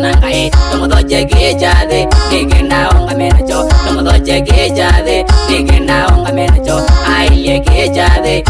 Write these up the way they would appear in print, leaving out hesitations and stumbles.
nangai tomodoje gejade nigenda onga menacho tomodoje gejade nigenda onga menacho ailie gejade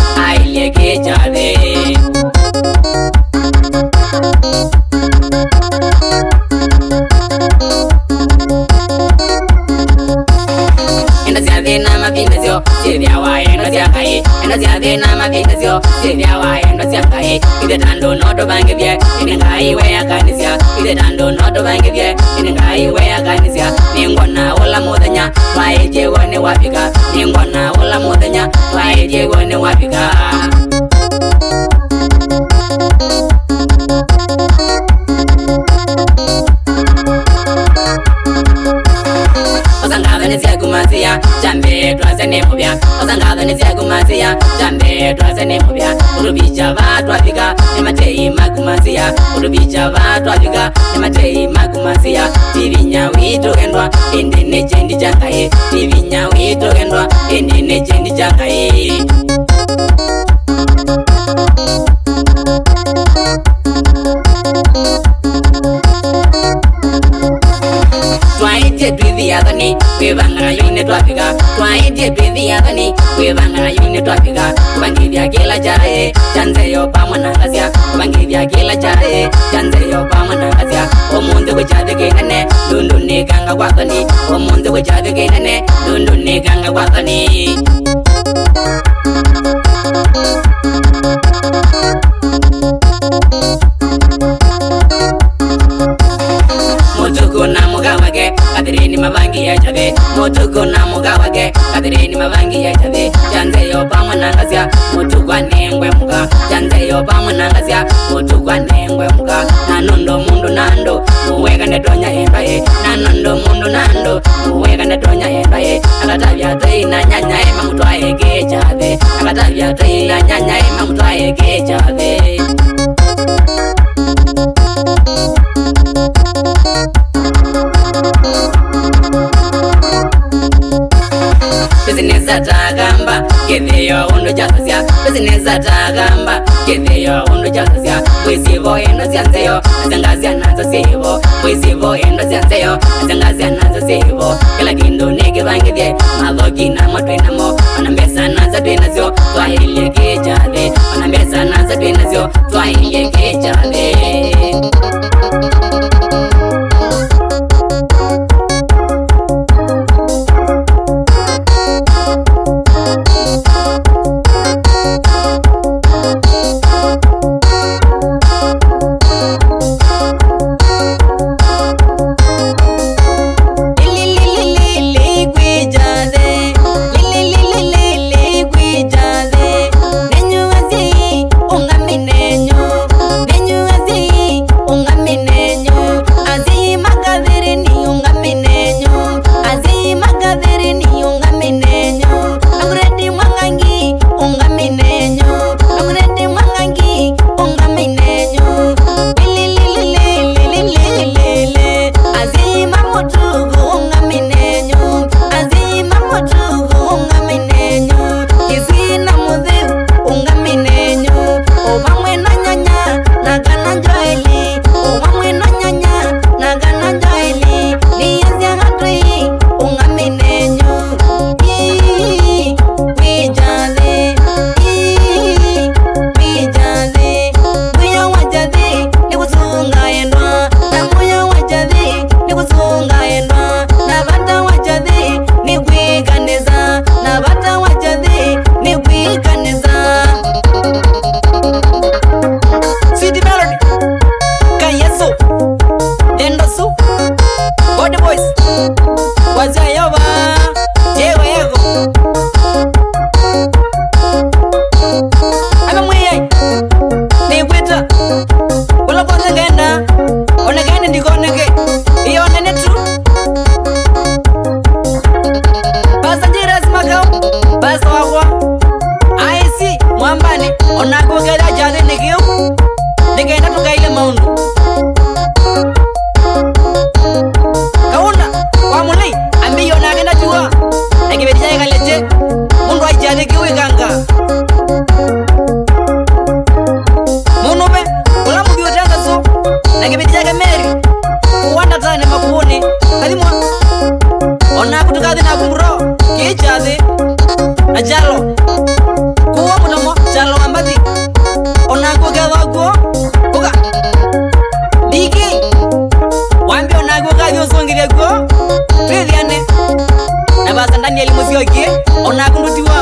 na mavinazio sivya waenda ziakai enda ziade na mavinazio sivya waenda ziakai ide tando noto bangevye inengai we akanisia ide tando noto bangevye inengai we akanisia ningona ola modanya waeje wone wapika ningona ola modanya waeje wone wapika Osangavane kumazia jambe twazene mubya Osangavane kumazia jambe twazene mubya Urubicha vatu afika nematei makumazia Urubicha vatu afika nematei makumazia Tivinya wito gendwa endine chendi changaye Tivinya wito gendwa endine chendi changaye Twaite breathe yadani webangara yune twafika Twaite breathe yadani webangara yune twafika Kubangivya kila chare chanzeyo pamanangazya Kubangivya kila chare chanzeyo pamanangazya Omunze wechade kinene ndundune kanga wathani Omunze wechade kinene ndundune kanga wathani Mutuku na mugawage kadirini mavangi ya chave Mutuku na mugawage kadirini mavangi ya chave Chanzeyo pamanangazya mutuku anengwe muka Chanzeyo pamanangazya mutuku anengwe muka Nanondo mundu nando uwega netonya embaye Nanondo mundu nando uwega netonya embaye Akatavya teina nyanya ema mutwaye gechave Akatavya teina nyanya ema mutwaye gechave Business atagamba KINENE undo jakasya Business atagamba KINENE undo jakasya Mwisivo endo zianzeyo azangazya nazo sivo Mwisivo endo zianzeyo azangazya nazo sivo Kila kindu nege vangivye madhoki na motwinamo Wanambesa naza twinazyo twahilie kechave Wanambesa naza twinazyo twahilie kechave kundutiwa